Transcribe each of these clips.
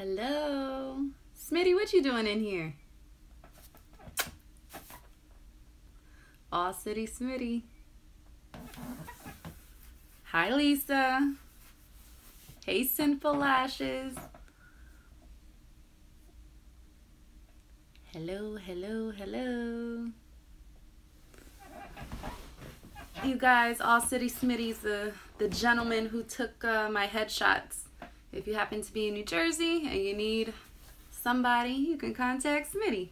Hello. Smitty, what you doing in here? All City Smitty. Hi, Lisa. Hey, Sinful Lashes. Hello, hello, hello. You guys, All City Smitty's the gentleman who took my headshots. If you happen to be in New Jersey and you need somebody, you can contact Smitty.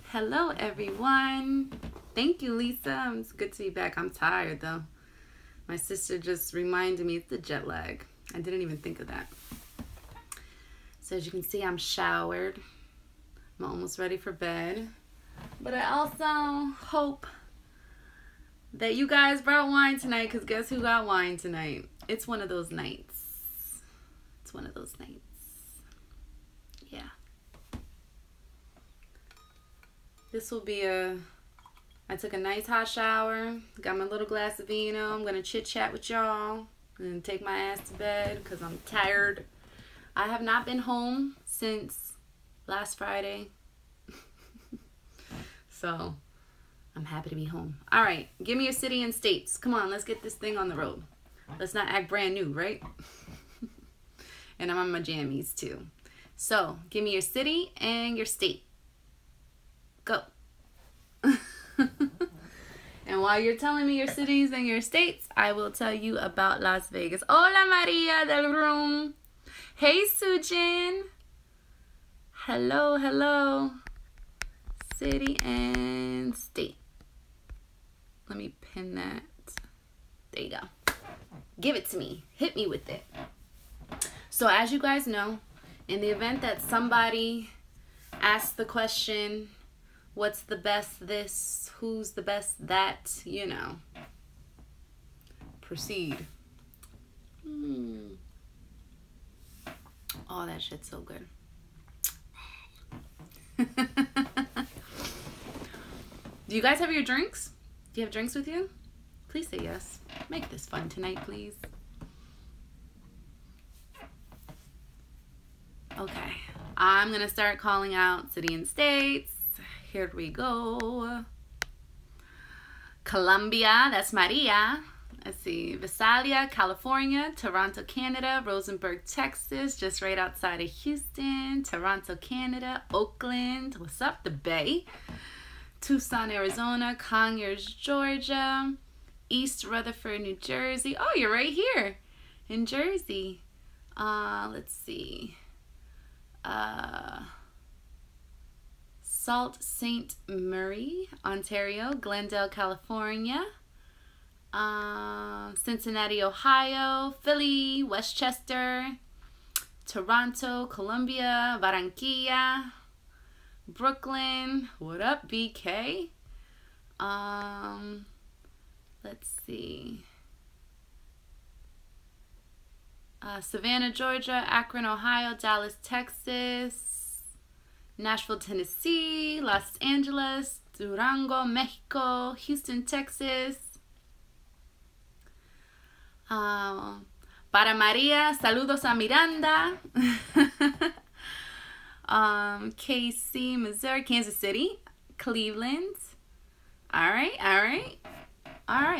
Hello, everyone. Thank you, Lisa. It's good to be back. I'm tired, though. My sister just reminded me it's the jet lag. I didn't even think of that. So as you can see, I'm showered. I'm almost ready for bed. But I also hope that you guys brought wine tonight, because guess who got wine tonight? It's one of those nights. It's one of those nights. Yeah. This will be I took a nice hot shower, got my little glass of vino. I'm going to chit chat with y'all and take my ass to bed because I'm tired. I have not been home since last Friday. So I'm happy to be home. All right, give me your city and states. Come on, let's get this thing on the road. Let's not act brand new, right? And I'm on my jammies too. So give me your city and your state. Go. And while you're telling me your cities and your states, I will tell you about Las Vegas. Hola, Maria del Room. Hey, Sujin. Hello, hello. City and state. Let me pin that. There you go. Give it to me. Hit me with it. So as you guys know, in the event that somebody asks the question, what's the best this, who's the best that, you know, proceed. Oh, that shit's so good. Do you guys have your drinks? Do you have drinks with you? Please say yes. Make this fun tonight, please. Okay. I'm going to start calling out city and states. Here we go. Colombia, that's Maria. Let's see. Visalia, California. Toronto, Canada. Rosenberg, Texas, just right outside of Houston. Toronto, Canada. Oakland, what's up, the Bay. Tucson, Arizona. Conyers, Georgia. East Rutherford, New Jersey. Oh, you're right here in Jersey. Let's see. Sault Ste. Marie, Ontario. Glendale, California. Cincinnati, Ohio. Philly, Westchester. Toronto, Columbia. Barranquilla. Brooklyn. What up, BK? Let's see. Savannah, Georgia. Akron, Ohio. Dallas, Texas. Nashville, Tennessee. Los Angeles. Durango, Mexico. Houston, Texas. Para Maria, saludos a Miranda. KC, Missouri. Kansas City. Cleveland. All right.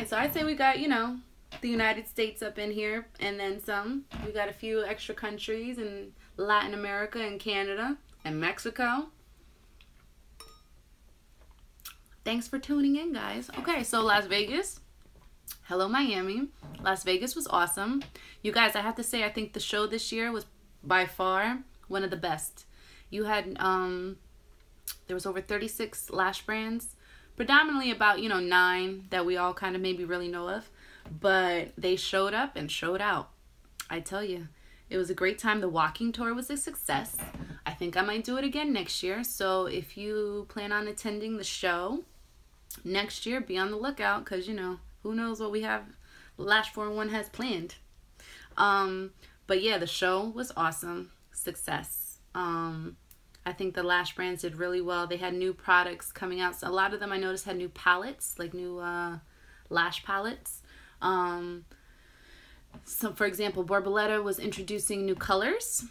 So I'd say we got, you know, the United States up in here and then some. We got a few extra countries in Latin America and Canada and Mexico. Thanks for tuning in, guys. Okay, so Las Vegas. Hello, Miami. Las Vegas was awesome. You guys, I have to say, I think the show this year was by far one of the best. You had, there was over 36 lash brands. Predominantly about, 9 that we all kind of maybe really know of. But they showed up and showed out. I tell you, it was a great time. The walking tour was a success. I think I might do it again next year. So if you plan on attending the show next year, be on the lookout. Because, who knows what we have, LASH411 has planned. But yeah, the show was awesome. Success. I think the lash brands did really well. They had new products coming out. So a lot of them I noticed had new palettes, like new lash palettes. So, for example, Borboleta was introducing new colors.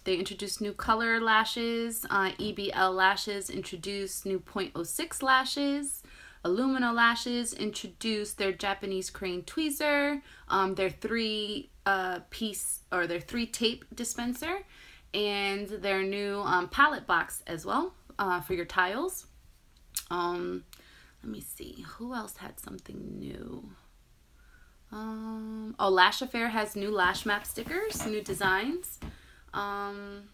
They introduced new color lashes. EBL Lashes introduced new .06 lashes. Illumina Lashes introduced their Japanese crane tweezer, their three tape dispenser, and their new palette box as well for your tiles. Let me see, who else had something new? Lash Affair has new lash map stickers, new designs. Trying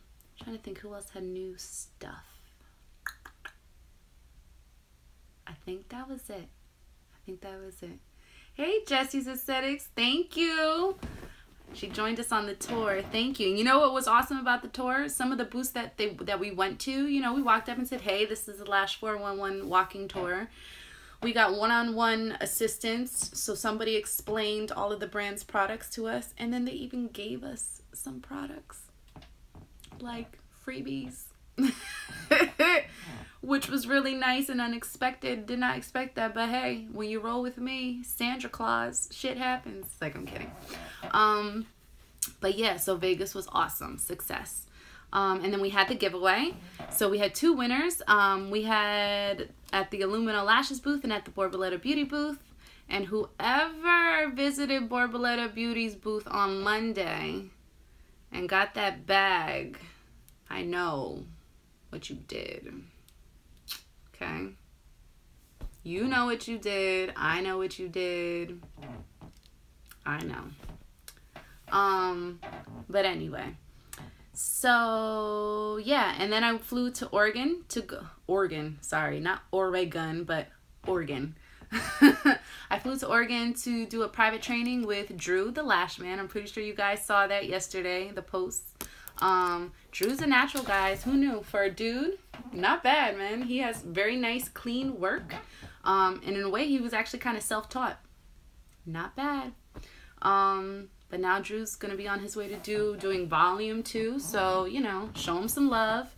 to think who else had new stuff. I think that was it. Hey, Jessie's Aesthetics, thank you. She joined us on the tour. Thank you. And you know what was awesome about the tour? Some of the booths that we went to, you know, we walked up and said, hey, this is the LASH411 walking tour. We got one-on-one assistance, so somebody explained all of the brand's products to us, and then they even gave us some products, like freebies, which was really nice and unexpected. Did not expect that, but hey, when you roll with me, Sandra Claus, shit happens. Like, I'm kidding. But yeah, so Vegas was awesome. Success. And then we had the giveaway. So we had two winners. We had at the Illumina Lashes booth and at the Borboleta Beauty booth. And whoever visited Borboleta Beauty's booth on Monday and got that bag, I know what you did. Okay? You know what you did. I know what you did. I know. But anyway. So, yeah, and then I flew to Oregon not Oregon, but Oregon. I flew to Oregon to do a private training with Drew, the Lash Man. I'm pretty sure you guys saw that yesterday, the posts. Drew's a natural, guys. Who knew? For a dude, not bad, man. He has very nice, clean work. And in a way, he was actually kind of self-taught. Not bad. But now Drew's going to be on his way to doing volume 2. So, you know, show him some love.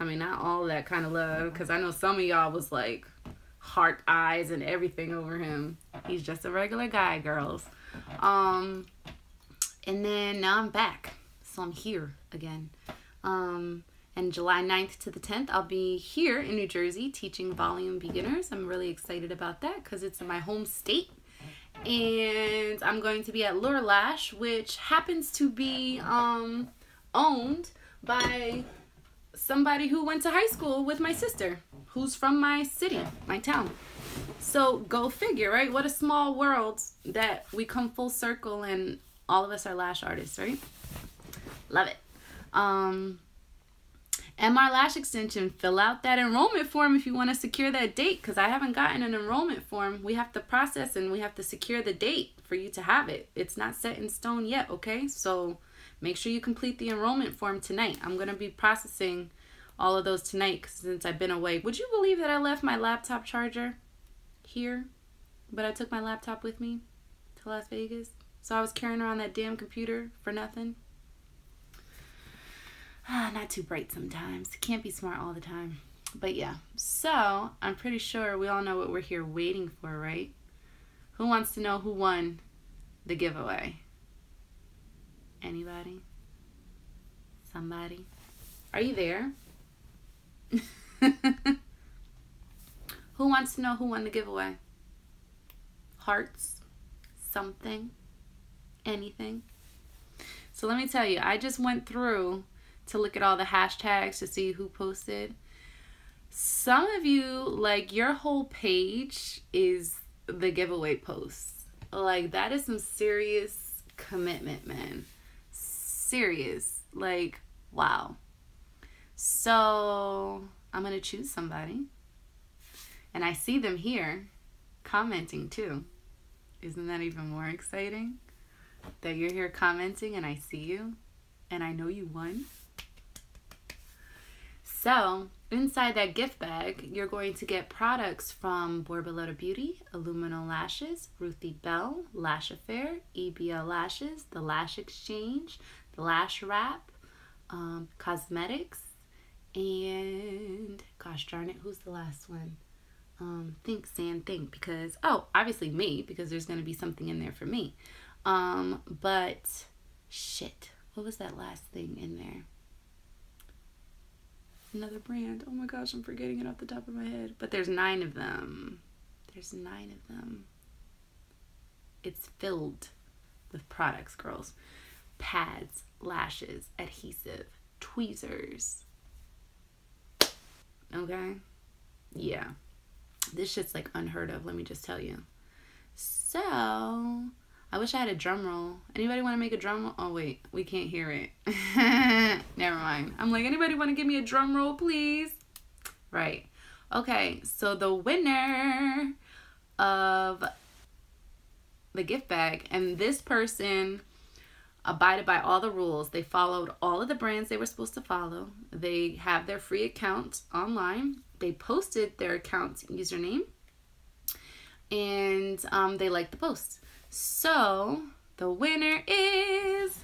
I mean, not all that kind of love, because I know some of y'all was like heart eyes and everything over him. He's just a regular guy, girls. And then now I'm back. So I'm here again. And July 9th to the 10th, I'll be here in New Jersey teaching volume beginners. I'm really excited about that because it's in my home state. And I'm going to be at Lure Lash, which happens to be owned by somebody who went to high school with my sister, who's from my city, my town. So go figure, right? What a small world that we come full circle and all of us are lash artists, right? Love it. MR Lash Extension, fill out that enrollment form if you want to secure that date, because I haven't gotten an enrollment form. We have to process and we have to secure the date for you to have it. It's not set in stone yet, okay? So make sure you complete the enrollment form tonight. I'm going to be processing all of those tonight since I've been away. Would you believe that I left my laptop charger here, but I took my laptop with me to Las Vegas? So I was carrying around that damn computer for nothing. Not too bright sometimes. Can't be smart all the time. But yeah, so I'm pretty sure we all know what we're here waiting for, right? Who wants to know who won the giveaway? Anybody? Somebody? Are you there? Who wants to know who won the giveaway? Hearts? Something? Anything? So let me tell you, I just went through to look at all the hashtags to see who posted. Some of you, like, your whole page is the giveaway posts. Like, that is some serious commitment, man. Serious. Like, wow. So I'm gonna choose somebody, and I see them here commenting too. Isn't that even more exciting? That you're here commenting and I see you and I know you won. So inside that gift bag, you're going to get products from Borboleta Beauty, Illumina Lashes, Ruthie Bell, Lash Affair, EBL Lashes, The Lash Exchange, The Lash Wrap, cosmetics, and gosh darn it, who's the last one? Think, because, oh, obviously me, because there's going to be something in there for me. But shit, what was that last thing in there? Another brand. Oh my gosh, I'm forgetting it off the top of my head. But there's 9 of them. There's 9 of them. It's filled with products, girls. Pads, lashes, adhesive, tweezers. Okay? Yeah. This shit's like unheard of, let me just tell you. So, I wish I had a drum roll. Anybody want to make a drum roll? Oh, wait. We can't hear it. Never mind. I'm like, anybody want to give me a drum roll, please? Right. Okay. So, the winner of the gift bag, and this person abided by all the rules. They followed all of the brands they were supposed to follow. They have their free account online. They posted their account username. And they liked the post. So, the winner is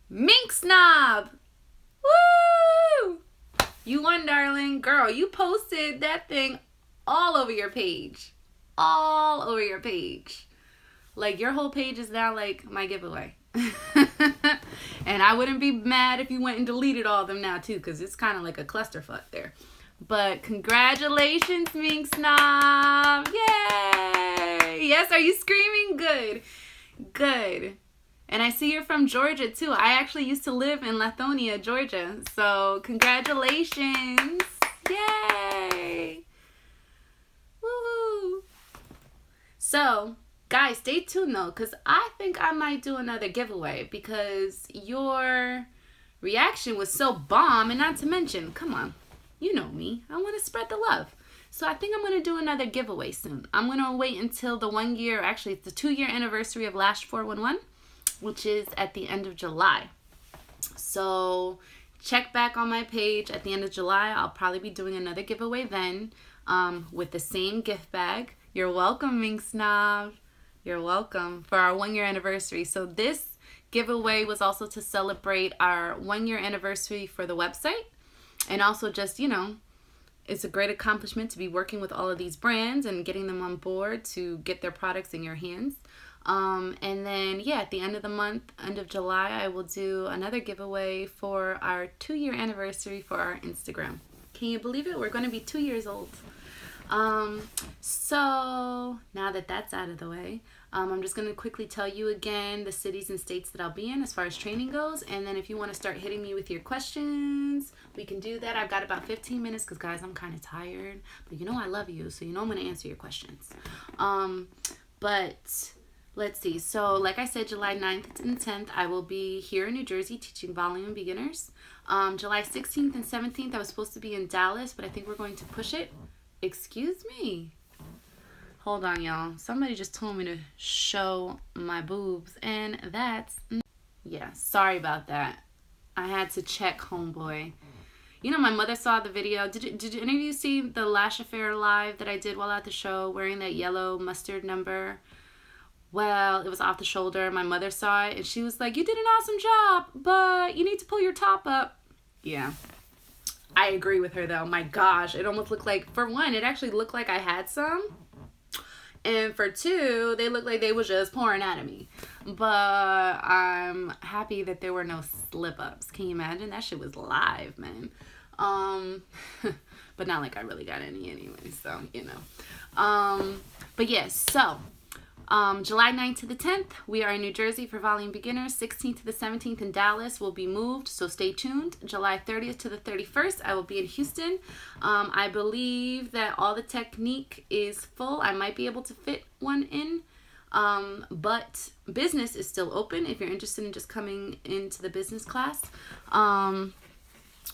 Mink Snob. Woo! You won, darling. Girl, you posted that thing all over your page. All over your page. Like, your whole page is now like my giveaway. And I wouldn't be mad if you went and deleted all of them now too, because it's kind of like a clusterfuck there. But congratulations, Mink Snob. Yay! Yes, are you screaming? Good. Good. And I see you're from Georgia too. I actually used to live in Lithonia, Georgia. So congratulations. Yay. Woohoo. So, guys, stay tuned though, because I think I might do another giveaway because your reaction was so bomb. And not to mention, come on, you know me. I want to spread the love. So I think I'm going to do another giveaway soon. I'm going to wait until the 1 year, actually it's the 2-year anniversary of LASH411, which is at the end of July. So check back on my page at the end of July. I'll probably be doing another giveaway then with the same gift bag. You're welcome, Mink Snob. You're welcome for our 1 year anniversary. So this giveaway was also to celebrate our 1 year anniversary for the website. And also just, you know, it's a great accomplishment to be working with all of these brands and getting them on board to get their products in your hands. And then, yeah, at the end of the month, end of July, I will do another giveaway for our 2 year anniversary for our Instagram. Can you believe it? We're going to be 2 years old. So now that that's out of the way, I'm just going to quickly tell you again the cities and states that I'll be in as far as training goes. And then if you want to start hitting me with your questions, we can do that. I've got about 15 minutes because, guys, I'm kind of tired. But you know I love you, so you know I'm going to answer your questions. But let's see. So like I said, July 9th and 10th, I will be here in New Jersey teaching volume beginners. July 16th and 17th, I was supposed to be in Dallas, but I think we're going to push it. Excuse me. Hold on, y'all. Somebody just told me to show my boobs, and that's... Yeah, sorry about that. I had to check, homeboy. You know, my mother saw the video. Did any of you see the Lash Affair live that I did while at the show wearing that yellow mustard number? Well, it was off the shoulder. My mother saw it, and she was like, you did an awesome job, but you need to pull your top up. Yeah. I agree with her, though. My gosh, it almost looked like, for one, it actually looked like I had some. And for two, they looked like they was just pouring out of me. But I'm happy that there were no slip-ups. Can you imagine? That shit was live, man. But not like I really got any anyway, so, you know. But yes, so... July 9th to the 10th, we are in New Jersey for volume beginners. 16th to the 17th in Dallas will be moved, so stay tuned. July 30th to the 31st, I will be in Houston. I believe that all the technique is full. I might be able to fit one in, but business is still open if you're interested in just coming into the business class.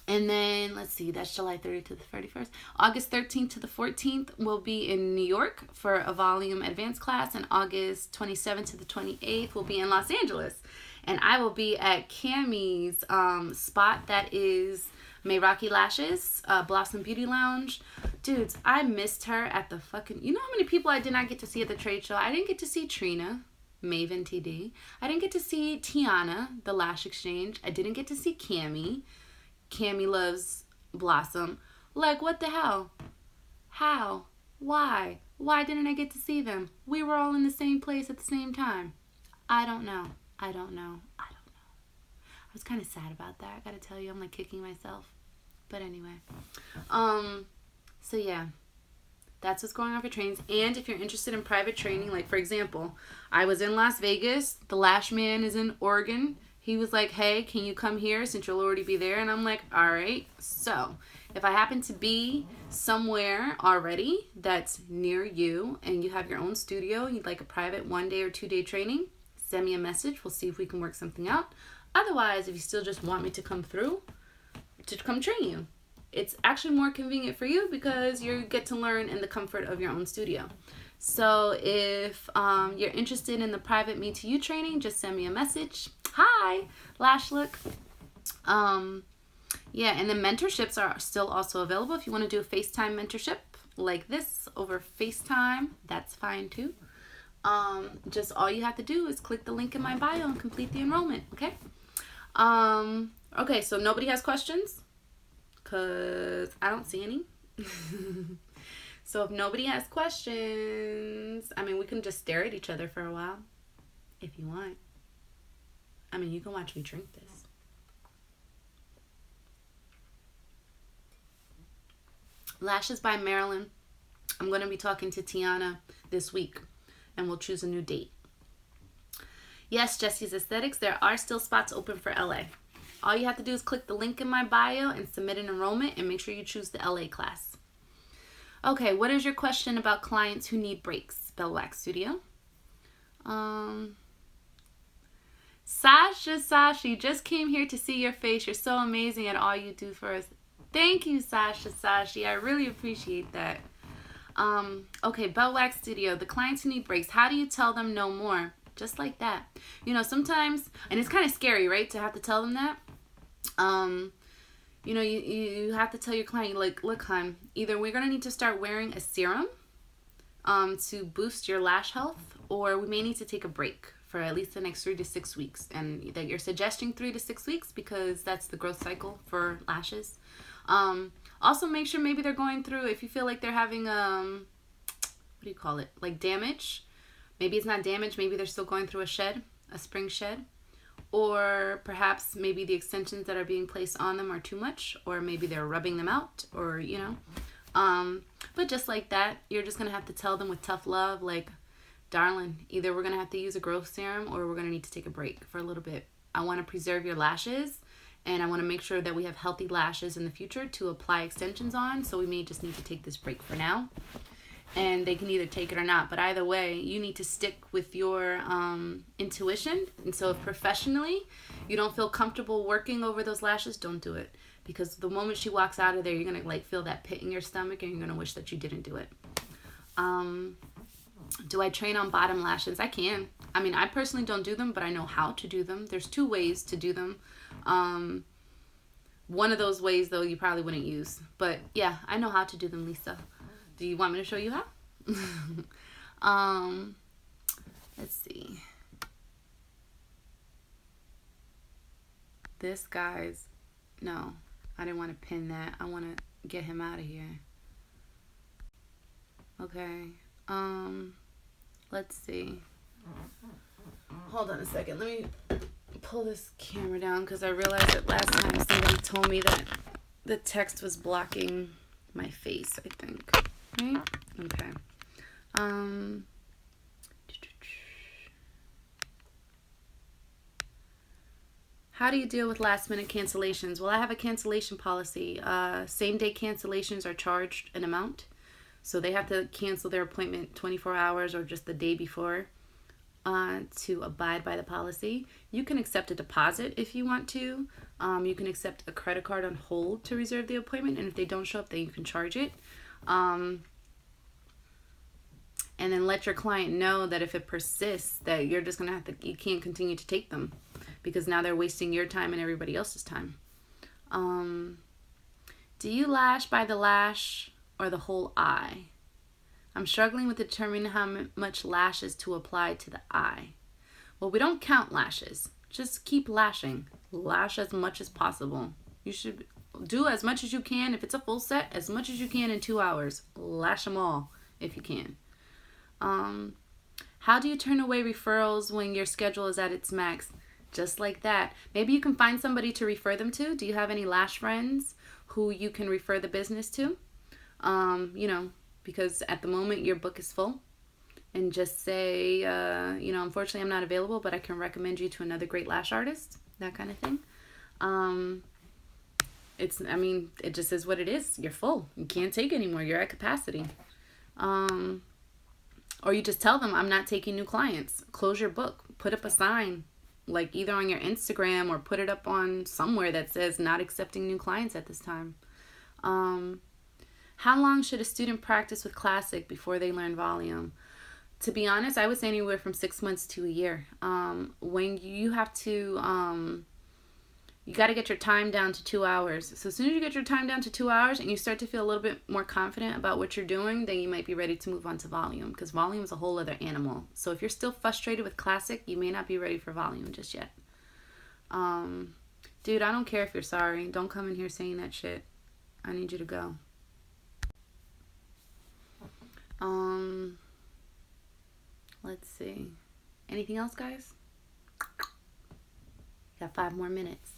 And then, let's see, that's July 30th to the 31st. August 13th to the 14th will be in New York for a volume advanced class. And August 27th to the 28th will be in Los Angeles. And I will be at Cammie's spot that is Mayraki Lashes, Blossom Beauty Lounge. Dudes, I missed her at the fucking... You know how many people I did not get to see at the trade show? I didn't get to see Trina, Maven TD. I didn't get to see Tiana, the Lash Exchange. I didn't get to see Cammie. Cammie loves Blossom. Like, what the hell? How? Why? Why didn't I get to see them? We were all in the same place at the same time. I don't know. I don't know. I don't know. I was kind of sad about that. I gotta tell you, I'm like kicking myself. But anyway. So yeah. That's what's going on for trainings. And if you're interested in private training, like for example, I was in Las Vegas. The Lash Man is in Oregon. He was like, hey, can you come here since you'll already be there? And I'm like, all right. So if I happen to be somewhere already that's near you and you have your own studio, you'd like a private 1 day or 2 day training, send me a message. We'll see if we can work something out. Otherwise, if you still just want me to come through, to come train you, it's actually more convenient for you because you get to learn in the comfort of your own studio. So if you're interested in the private me to you training, just send me a message. Hi, Lash Look. Yeah, and the mentorships are still also available. If you want to do a FaceTime mentorship like this over FaceTime, that's fine too. Just all you have to do is click the link in my bio and complete the enrollment, okay? Okay, so nobody has questions? Because I don't see any. So if nobody has questions, I mean, we can just stare at each other for a while if you want. I mean, you can watch me drink this. Lashes by Marilyn. I'm going to be talking to Tiana this week, and we'll choose a new date. Yes, Jesse's Aesthetics, there are still spots open for LA. All you have to do is click the link in my bio and submit an enrollment, and make sure you choose the LA class. Okay, what is your question about clients who need breaks? Bell Wax Studio. Sasha, you just came here to see your face. You're so amazing at all you do for us. Thank you, Sasha. I really appreciate that. Okay, Bell Wax Studio. The clients who need breaks. How do you tell them no more? Just like that. You know, sometimes, and it's kind of scary, right, to have to tell them that. You know, you have to tell your client, like, look, hon, either we're going to need to start wearing a serum to boost your lash health, or we may need to take a break for at least the next 3 to 6 weeks. And that you're suggesting 3 to 6 weeks because that's the growth cycle for lashes. Also, make sure maybe they're going through, if you feel like they're having, what do you call it, like damage. Maybe it's not damage. Maybe they're still going through a spring shed. Or perhaps maybe the extensions that are being placed on them are too much, or maybe they're rubbing them out, or, you know. But just like that, you're just going to have to tell them with tough love, like, darling, either we're going to have to use a growth serum or we're going to need to take a break for a little bit. I want to preserve your lashes, and I want to make sure that we have healthy lashes in the future to apply extensions on, so we may just need to take this break for now. And they can either take it or not. But either way, you need to stick with your intuition. And so if professionally you don't feel comfortable working over those lashes, don't do it. Because the moment she walks out of there, you're going to like feel that pit in your stomach and you're going to wish that you didn't do it. Do I train on bottom lashes? I can. I mean, I personally don't do them, but I know how to do them. There's 2 ways to do them. One of those ways, though, you probably wouldn't use. But yeah, I know how to do them, Lisa. Do you want me to show you how? Let's see. This guy's, no, I didn't want to pin that. I want to get him out of here. Okay. Let's see. Hold on a second. Let me pull this camera down because I realized that last time somebody told me that the text was blocking my face, I think. Right? Okay. How do you deal with last minute cancellations? Well, I have a cancellation policy. Same day cancellations are charged an amount. So they have to cancel their appointment 24 hours or just the day before to abide by the policy. You can accept a deposit if you want to. You can accept a credit card on hold to reserve the appointment. And if they don't show up, then you can charge it. And then let your client know that if it persists, that you're just going to have to, you can't continue to take them because now they're wasting your time and everybody else's time. Do you lash by the lash or the whole eye? I'm struggling with determining how much lashes to apply to the eye. Well, we don't count lashes. Just keep lashing. Lash as much as possible. You should do as much as you can. If it's a full set, as much as you can in 2 hours. Lash them all if you can. How do you turn away referrals when your schedule is at its max? Just like that. Maybe you can find somebody to refer them to. Do you have any lash friends who you can refer the business to? Because at the moment your book is full. And just say, unfortunately I'm not available, but I can recommend you to another great lash artist. That kind of thing. It just is what it is. You're full. You can't take anymore. You're at capacity. Or you just tell them, I'm not taking new clients. Close your book. Put up a sign, like either on your Instagram or put it up on somewhere that says not accepting new clients at this time. How long should a student practice with Classic before they learn volume? To be honest, I would say anywhere from 6 months to a year. When you have to, you got to get your time down to 2 hours. So as soon as you get your time down to 2 hours and you start to feel a little bit more confident about what you're doing, then you might be ready to move on to volume, because volume is a whole other animal. So if you're still frustrated with Classic, you may not be ready for volume just yet. Dude, I don't care if you're sorry. Don't come in here saying that shit. I need you to go. Let's see. Anything else, guys? Got 5 more minutes.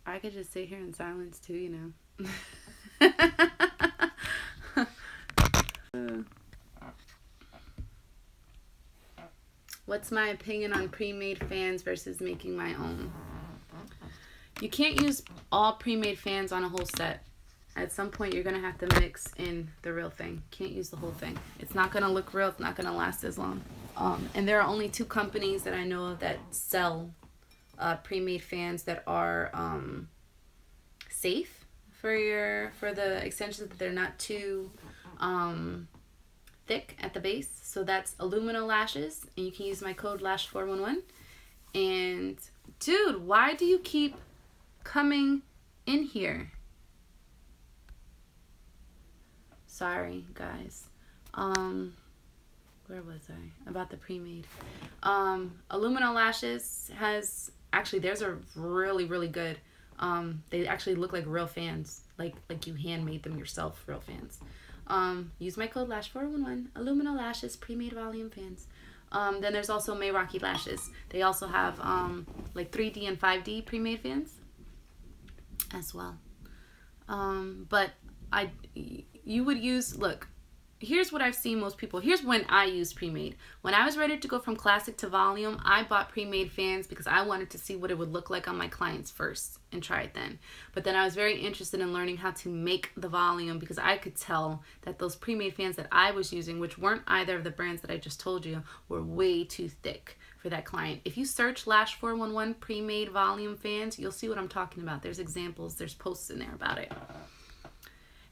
I could just sit here in silence too, you know. What's my opinion on pre-made fans versus making my own? You can't use all pre-made fans on a whole set. At some point, you're going to have to mix in the real thing. Can't use the whole thing. It's not going to look real. It's not going to last as long. And there are only 2 companies that I know of that sell pre-made fans that are safe for the extensions, that they're not too thick at the base. So that's Illumina Lashes, and you can use my code LASH411. And dude, why do you keep coming in here? Sorry, guys. Where was I? About the pre-made. Illumina Lashes has, actually, theirs are really, really good. They actually look like real fans, like you handmade them yourself, real fans. Use my code LASH411, Illumina Lashes pre-made volume fans. Then there's also Mayrocky Lashes. They also have like 3D and 5D pre-made fans as well. But you would use, look, here's what I've seen most people. Here's when I used pre-made. When I was ready to go from Classic to volume, I bought pre-made fans because I wanted to see what it would look like on my clients first and try it then. But then I was very interested in learning how to make the volume, because I could tell that those pre-made fans that I was using, which weren't either of the brands that I just told you, were way too thick for that client. If you search LASH411 pre-made volume fans, you'll see what I'm talking about. There's examples, there's posts in there about it.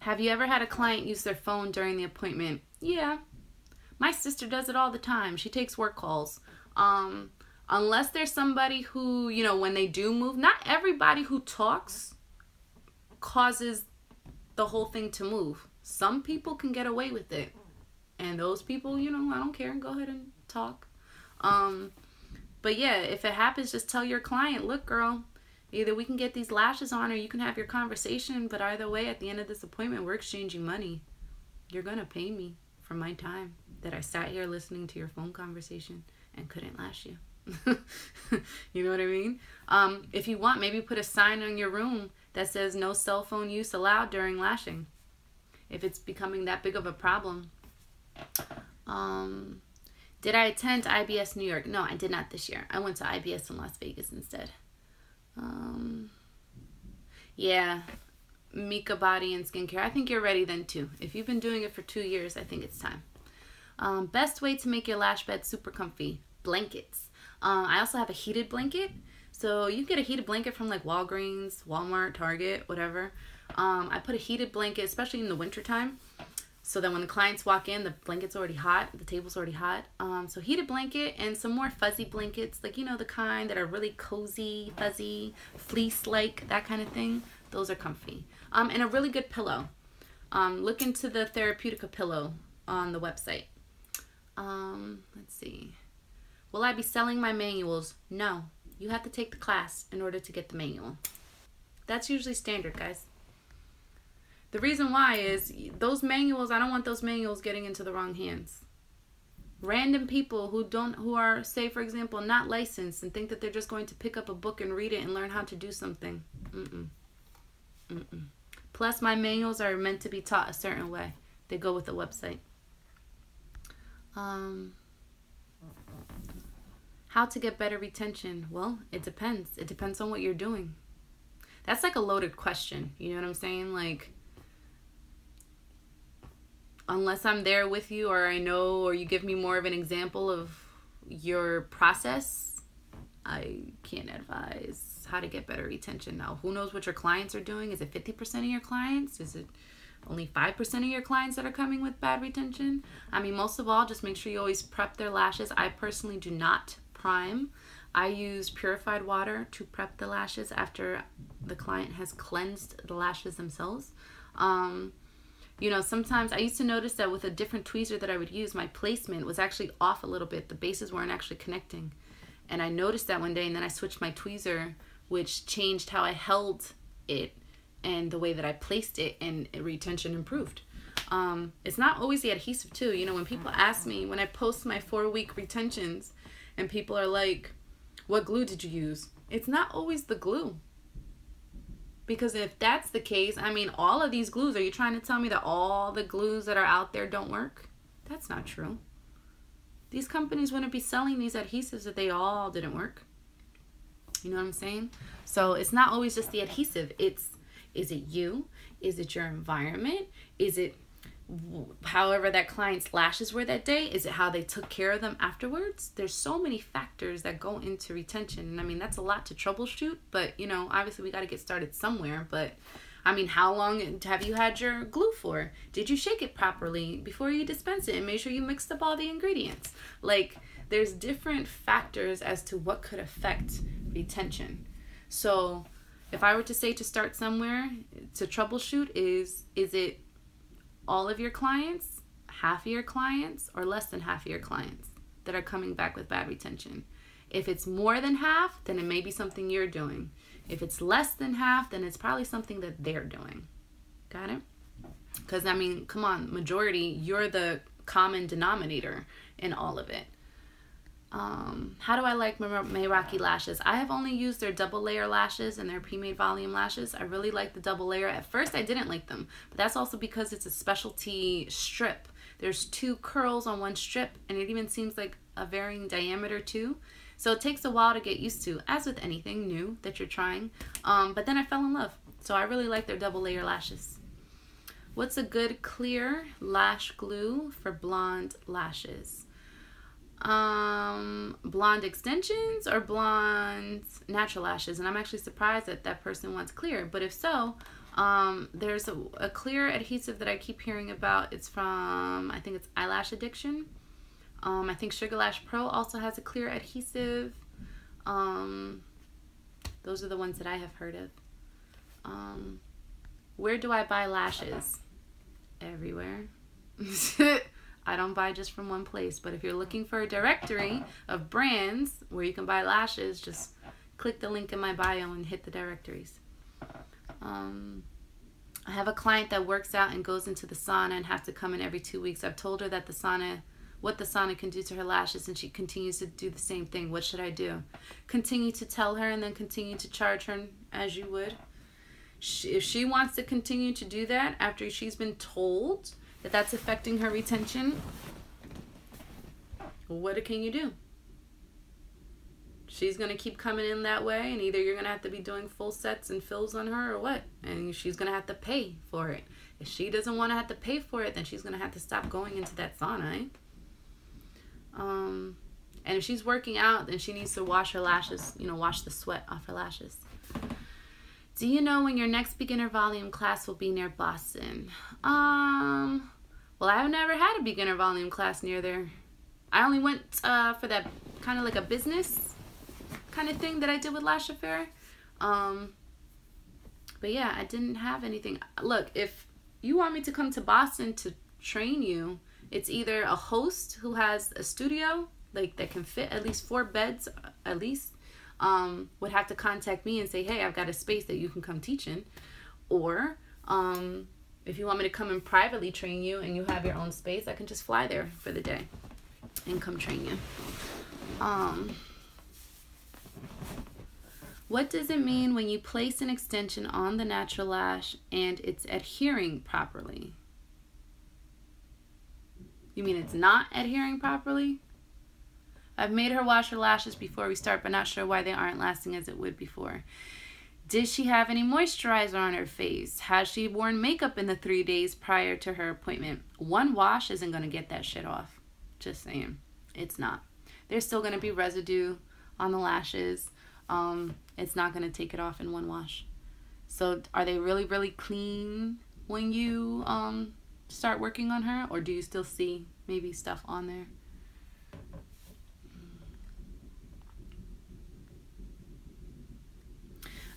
Have you ever had a client use their phone during the appointment? Yeah. My sister does it all the time. She takes work calls. Unless there's somebody who, when they do move, not everybody who talks causes the whole thing to move. Some people can get away with it. And those people, I don't care. Go ahead and talk. But yeah, if it happens, just tell your client, look, girl, either we can get these lashes on or you can have your conversation, but either way, at the end of this appointment, we're exchanging money. You're going to pay me for my time that I sat here listening to your phone conversation and couldn't lash you. You know what I mean? If you want, maybe put a sign on your room that says no cell phone use allowed during lashing, if it's becoming that big of a problem. Did I attend IBS New York? No, I did not this year. I went to IBS in Las Vegas instead. Yeah, Mika Body and Skincare. I think you're ready then too. If you've been doing it for 2 years, I think it's time. Best way to make your lash bed super comfy: blankets. I also have a heated blanket. So you can get a heated blanket from like Walgreens, Walmart, Target, whatever. I put a heated blanket, especially in the wintertime, so that when the clients walk in, the blanket's already hot, the table's already hot. So heated blanket and some more fuzzy blankets, like, the kind that are really cozy, fuzzy, fleece-like, that kind of thing. Those are comfy. And a really good pillow. Look into the Therapeutica pillow on the website. Let's see. Will I be selling my manuals? No. You have to take the class in order to get the manual. That's usually standard, guys. The reason why is those manuals, I don't want those manuals getting into the wrong hands. Random people who are, say for example, not licensed and think that they're just going to pick up a book and read it and learn how to do something. Plus, my manuals are meant to be taught a certain way. They go with the website. How to get better retention? Well, it depends. It depends on what you're doing. That's like a loaded question. You know what I'm saying? Like, unless I'm there with you, or I know, or you give me more of an example of your process, I can't advise how to get better retention. Now, who knows what your clients are doing? Is it 50% of your clients? Is it only 5% of your clients that are coming with bad retention? I mean, most of all, just make sure you always prep their lashes. I personally do not prime. I use purified water to prep the lashes after the client has cleansed the lashes themselves. You know, sometimes I used to notice that with a different tweezer that I would use, my placement was actually off a little bit. The bases weren't actually connecting. And I noticed that one day, and then I switched my tweezer, which changed how I held it and the way that I placed it, and retention improved. It's not always the adhesive too. You know, when people ask me, when I post my 4-week retentions, and people are like, what glue did you use? It's not always the glue. Because if that's the case, I mean, all of these glues, are you trying to tell me that all the glues that are out there don't work? That's not true. These companies wouldn't be selling these adhesives if they all didn't work. You know what I'm saying? So it's not always just the adhesive. Is it you? Is it your environment? Is it however that client's lashes were that day? Is it how they took care of them afterwards? There's so many factors that go into retention. And I mean, that's a lot to troubleshoot, but you know, obviously we got to get started somewhere. But I mean, how long have you had your glue for? Did you shake it properly before you dispense it and make sure you mixed up all the ingredients? Like, there's different factors as to what could affect retention. So if I were to say to start somewhere to troubleshoot, is it all of your clients, half of your clients, or less than half of your clients that are coming back with bad retention? If it's more than half, then it may be something you're doing. If it's less than half, then it's probably something that they're doing. Got it? Because, I mean, come on, majority, you're the common denominator in all of it. How do I like Meraki lashes? I have only used their double layer lashes and their pre-made volume lashes. I really like the double layer. At first I didn't like them, but that's also because it's a specialty strip. There's 2 curls on one strip, and it even seems like a varying diameter too. So it takes a while to get used to, as with anything new that you're trying. But then I fell in love. So I really like their double layer lashes. What's a good clear lash glue for blonde lashes? Blonde extensions or blonde natural lashes? And I'm actually surprised that that person wants clear, but if so, there's a clear adhesive that I keep hearing about. It's from, I think it's Eyelash Addiction. I think Sugar Lash Pro also has a clear adhesive. Those are the ones that I have heard of. Where do I buy lashes? Everywhere. I don't buy just from one place, but if you're looking for a directory of brands where you can buy lashes, just click the link in my bio and hit the directories. I have a client that works out and goes into the sauna and has to come in every 2 weeks. I've told her that what the sauna can do to her lashes, and she continues to do the same thing. What should I do? Continue to tell her and then continue to charge her as you would. If she wants to continue to do that after she's been told that that's affecting her retention, what can you do? She's going to keep coming in that way, and either you're going to have to be doing full sets and fills on her or what, and she's going to have to pay for it. If she doesn't want to have to pay for it, then she's going to have to stop going into that sauna, eh? And if she's working out, then she needs to wash her lashes, wash the sweat off her lashes. Do you know when your next beginner volume class will be near Boston? Well, I've never had a beginner volume class near there. I only went for that kind of like a business kind of thing that I did with Lash Affair. But yeah, I didn't have anything. Look, if you want me to come to Boston to train you, it's either a host who has a studio, like that can fit at least 4 beds at least, would have to contact me and say, hey, I've got a space that you can come teach in. Or if you want me to come and privately train you and you have your own space, I can just fly there for the day and come train you. What does it mean when you place an extension on the natural lash and it's adhering properly? You mean it's not adhering properly? I've made her wash her lashes before we start, but not sure why they aren't lasting as it would before. Did she have any moisturizer on her face? Has she worn makeup in the 3 days prior to her appointment? One wash isn't going to get that shit off. Just saying. It's not. There's still going to be residue on the lashes. It's not going to take it off in one wash. So are they really, really clean when you start working on her? Or do you still see maybe stuff on there?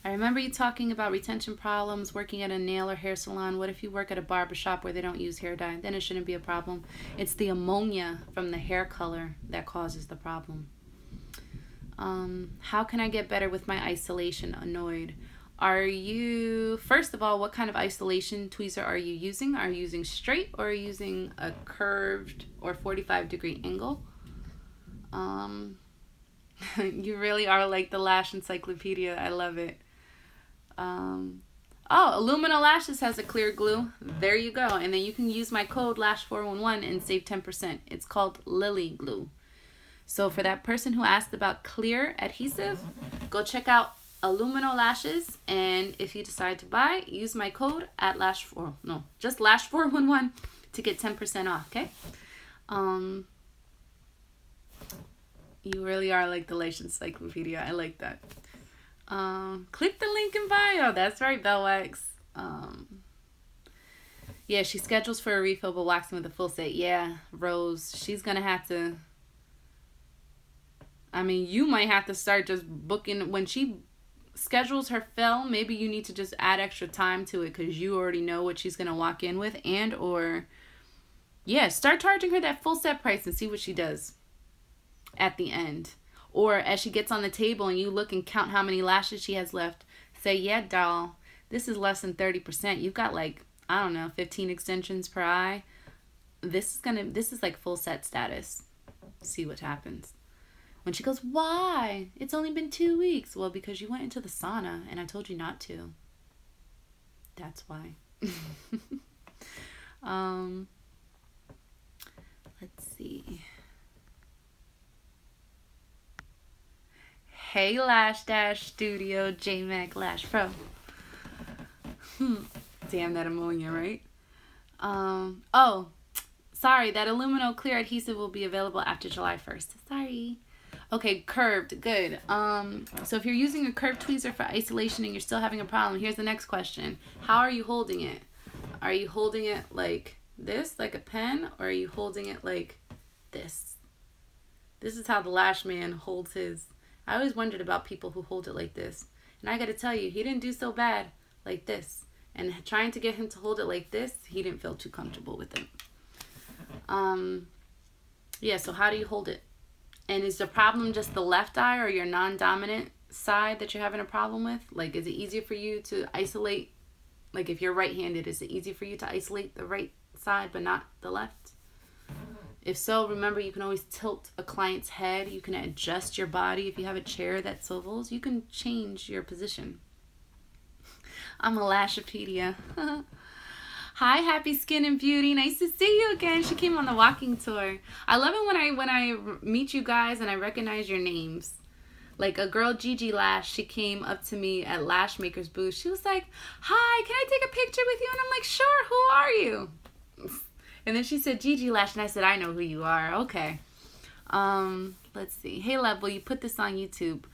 I remember you talking about retention problems working at a nail or hair salon. What if you work at a barber shop where they don't use hair dye? Then it shouldn't be a problem. It's the ammonia from the hair color that causes the problem. How can I get better with my isolation? Annoyed. Are you, first of all, what kind of isolation tweezer are you using? Are you using straight or are you using a curved or 45-degree angle? You really are like the lash encyclopedia. I love it. Oh, Illumina Lashes has a clear glue. There you go. And then you can use my code LASH411 and save 10%. It's called Lily Glue. So for that person who asked about clear adhesive, go check out Illumina Lashes. And if you decide to buy, use my code at just LASH411 to get 10% off, okay? You really are like the lash encyclopedia. I like that. Click the link in bio. That's right, Bellwax. Yeah, she schedules for a refill, but waxing with a full set. Yeah, Rose, she's gonna have to. I mean, you might have to start just booking when she schedules her fill. Maybe you need to just add extra time to it because you already know what she's gonna walk in with, and or yeah, start charging her that full set price and see what she does at the end. Or as she gets on the table and you look and count how many lashes she has left, say, yeah, doll, this is less than 30%. You've got like, I don't know, 15 extensions per eye. This is like full set status. See what happens. When she goes, why? It's only been 2 weeks. Well, because you went into the sauna and I told you not to. That's why. Let's see. Hey, Lash Dash Studio, JMac Lash Pro. Damn, that ammonia, right? Oh, sorry, that Illumino Clear Adhesive will be available after July 1st. Sorry. Okay, curved, good. So if you're using a curved tweezer for isolation and you're still having a problem, here's the next question. How are you holding it? Are you holding it like this, like a pen, or are you holding it like this? This is how the Lash Man holds his. I always wondered about people who hold it like this. And I got to tell you, he didn't do so bad like this. And trying to get him to hold it like this, he didn't feel too comfortable with it. Yeah, so how do you hold it? And is the problem just the left eye or your non-dominant side that you're having a problem with? Like, is it easier for you to isolate? Like, if you're right-handed, is it easy for you to isolate the right side but not the left? If so, remember, you can always tilt a client's head. You can adjust your body. If you have a chair that swivels, you can change your position. I'm a Lashopedia. Hi, Happy Skin and Beauty. Nice to see you again. She came on the walking tour. I love it when I meet you guys and I recognize your names. Like a girl, Gigi Lash, she came up to me at Lash Maker's booth. She was like, hi, can I take a picture with you? And I'm like, sure, who are you? And then she said, Gigi Lash, and I said, I know who you are. Okay. Let's see. Hey, Love, will you put this on YouTube?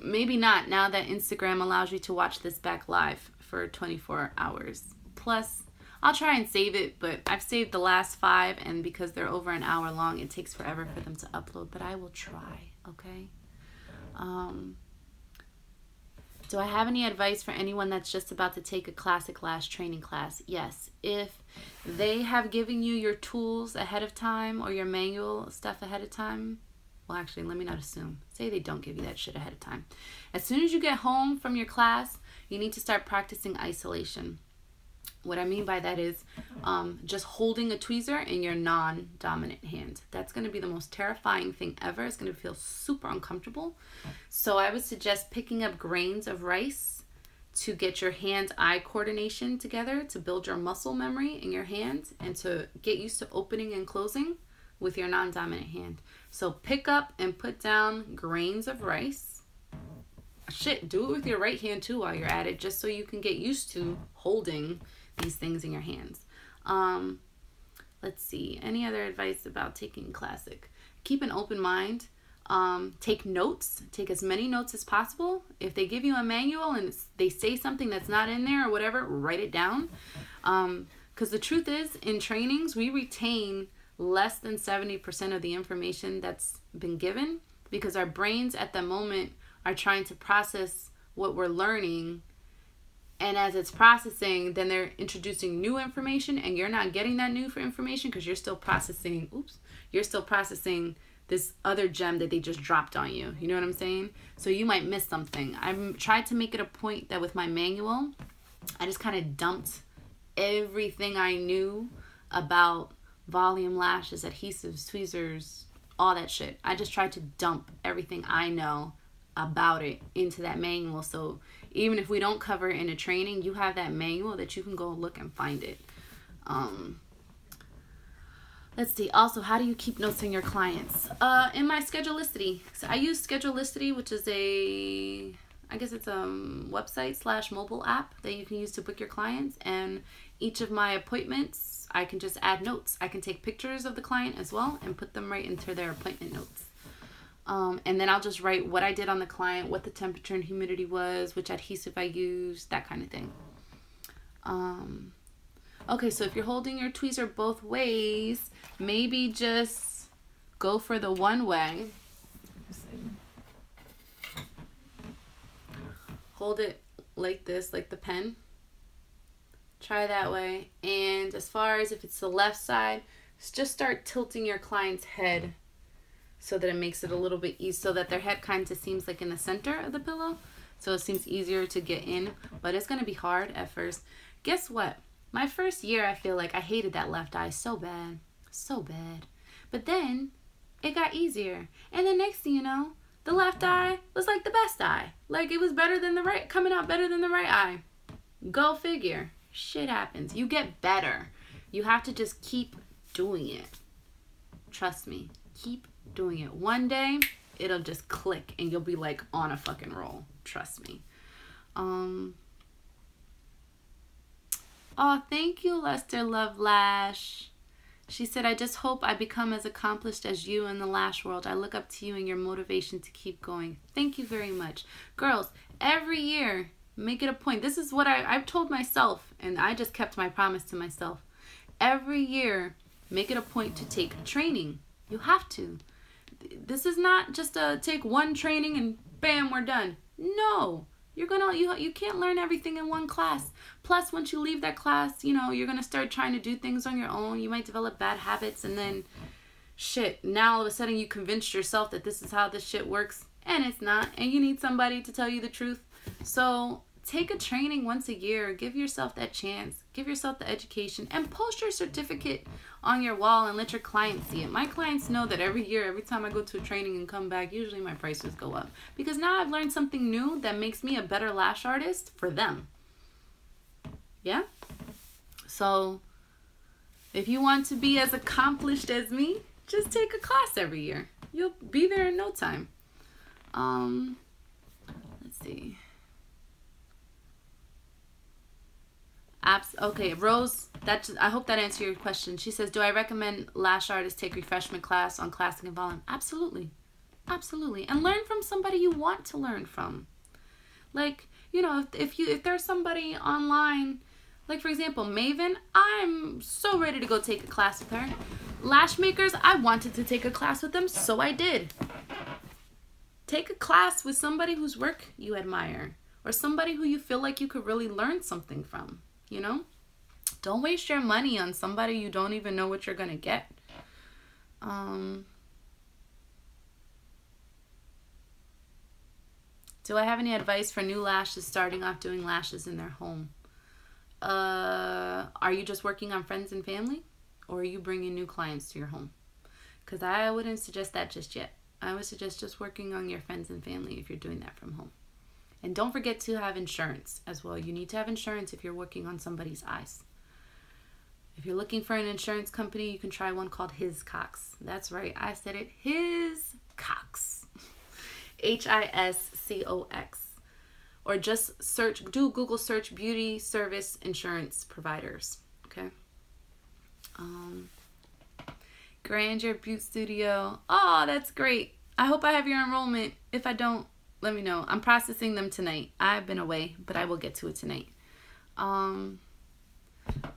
Maybe not, now that Instagram allows you to watch this back live for 24 hours. Plus, I'll try and save it, but I've saved the last 5, and because they're over an hour long, it takes forever for them to upload, but I will try, okay? Do I have any advice for anyone that's just about to take a classic lash training class? Yes. If they have given you your tools ahead of time or your manual stuff ahead of time, well, actually, let me not assume. Say they don't give you that shit ahead of time. As soon as you get home from your class, you need to start practicing isolation. What I mean by that is just holding a tweezer in your non-dominant hand. That's going to be the most terrifying thing ever. It's going to feel super uncomfortable. So I would suggest picking up grains of rice to get your hand-eye coordination together, to build your muscle memory in your hand, and to get used to opening and closing with your non-dominant hand. So pick up and put down grains of rice. Shit, do it with your right hand too while you're at it, just so you can get used to holding these things in your hands. Let's see. Any other advice about taking classic? Keep an open mind. Take notes. Take as many notes as possible. If they give you a manual and they say something that's not in there or whatever, write it down. Because the truth is, in trainings, we retain less than 70% of the information that's been given, because our brains at the moment are trying to process what we're learning. And as it's processing, then they're introducing new information, and you're not getting that new information because you're still processing, this other gem that they just dropped on you. You know what I'm saying? So you might miss something. I've tried to make it a point that with my manual, I just kind of dumped everything I knew about volume lashes, adhesives, tweezers, all that shit. I just tried to dump everything I know about it into that manual. So even if we don't cover it in a training, you have that manual that you can go look and find it. Let's see. Also, how do you keep notes in your clients? In my Schedulicity. So I use Schedulicity, which is it's a website / mobile app that you can use to book your clients. And each of my appointments, I can just add notes. I can take pictures of the client as well and put them right into their appointment notes. And then I'll just write what I did on the client, what the temperature and humidity was, which adhesive I used, that kind of thing. Okay, so if you're holding your tweezer both ways, maybe just go for the one way. Hold it like this, like the pen. Try that way. And as far as if it's the left side, just start tilting your client's head so that it makes it a little bit easy, so that their head kind of seems like in the center of the pillow. So it seems easier to get in, but it's going to be hard at first. Guess what? My first year, I feel like I hated that left eye so bad. So bad. But then it got easier. And the next thing you know, the left eye was like the best eye. Like it was better than the right, coming out better than the right eye. Go figure. Shit happens. You get better. You have to just keep doing it. Trust me. Keep doing it. One day, it'll just click and you'll be like on a fucking roll. Trust me. Oh, thank you, Lester Love Lash. She said, I just hope I become as accomplished as you in the lash world. I look up to you and your motivation to keep going. Thank you very much. Girls, every year, make it a point. This is what I've told myself, and I just kept my promise to myself. Every year, make it a point to take training. You have to. This is not just a take one training and bam, we're done. No. You can't learn everything in one class. Plus, once you leave that class, you're going to start trying to do things on your own. You might develop bad habits, and then now all of a sudden you convinced yourself that this is how this shit works, and it's not, and you need somebody to tell you the truth. So take a training once a year. Give yourself that chance. Give yourself the education, and post your certificate on your wall and let your clients see it. My clients know that every year, every time I go to a training and come back, usually my prices go up, because now I've learned something new that makes me a better lash artist for them. Yeah? So if you want to be as accomplished as me, just take a class every year. You'll be there in no time. Let's see. Okay, Rose, I hope that answered your question. She says, do I recommend lash artists take refreshment class on classic and volume? Absolutely. Absolutely. And learn from somebody you want to learn from. Like, if there's somebody online, like for example, Maven, I'm so ready to go take a class with her. Lash makers, I wanted to take a class with them, so I did. Take a class with somebody whose work you admire, or somebody who you feel like you could really learn something from. Don't waste your money on somebody you don't even know what you're going to get. Do I have any advice for new lashes starting off doing lashes in their home? Are you just working on friends and family? Or are you bringing new clients to your home? Because I wouldn't suggest that just yet. I would suggest just working on your friends and family if you're doing that from home. And don't forget to have insurance as well. You need to have insurance if you're working on somebody's eyes. If you're looking for an insurance company, you can try one called Hiscox. That's right, I said it. Hiscox. Hiscox. Or just search, do Google search beauty service insurance providers. Okay. Grandeur Beauty Studio. Oh, that's great. I hope I have your enrollment. If I don't, let me know. I'm processing them tonight. I've been away, but I will get to it tonight.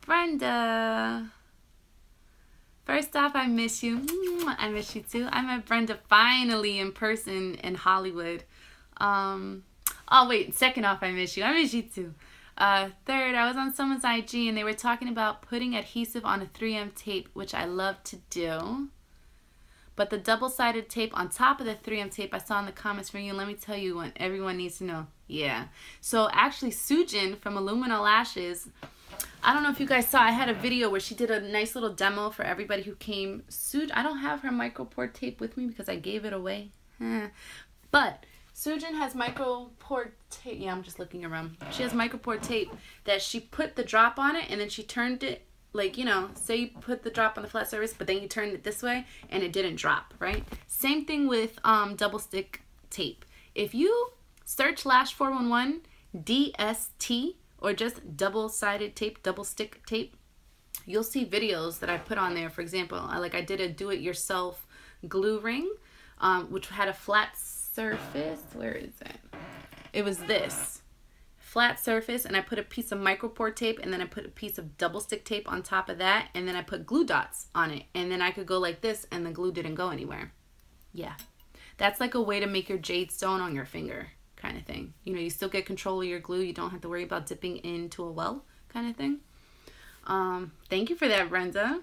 Brenda. First off, I miss you. I miss you too. I met Brenda finally in person in Hollywood. Oh, wait. Second off, I miss you. I miss you too. Third, I was on someone's IG and they were talking about putting adhesive on a 3M tape, which I love to do. But the double-sided tape on top of the 3M tape I saw in the comments from you, and let me tell you what everyone needs to know. Yeah. So actually, Sujin from Illumina Lashes, I don't know if you guys saw, I had a video where she did a nice little demo for everybody who came. I don't have her micropore tape with me because I gave it away. But Sujin has micropore tape. Yeah, I'm just looking around. She has micropore tape that she put the drop on it and then she turned it, like, you know, say you put the drop on the flat surface, but then you turned it this way and it didn't drop, right? Same thing with double stick tape. If you search LASH411 DST or just double-sided tape, double stick tape, you'll see videos that I put on there. For example, I did a do-it-yourself glue ring, which had a flat surface. Where is it? It was this flat surface, and I put a piece of micropore tape, and then I put a piece of double stick tape on top of that, and then I put glue dots on it, and then I could go like this, and the glue didn't go anywhere. Yeah, that's like a way to make your jade stone on your finger kind of thing. You know, you still get control of your glue. You don't have to worry about dipping into a well kind of thing. Thank you for that, Brenda.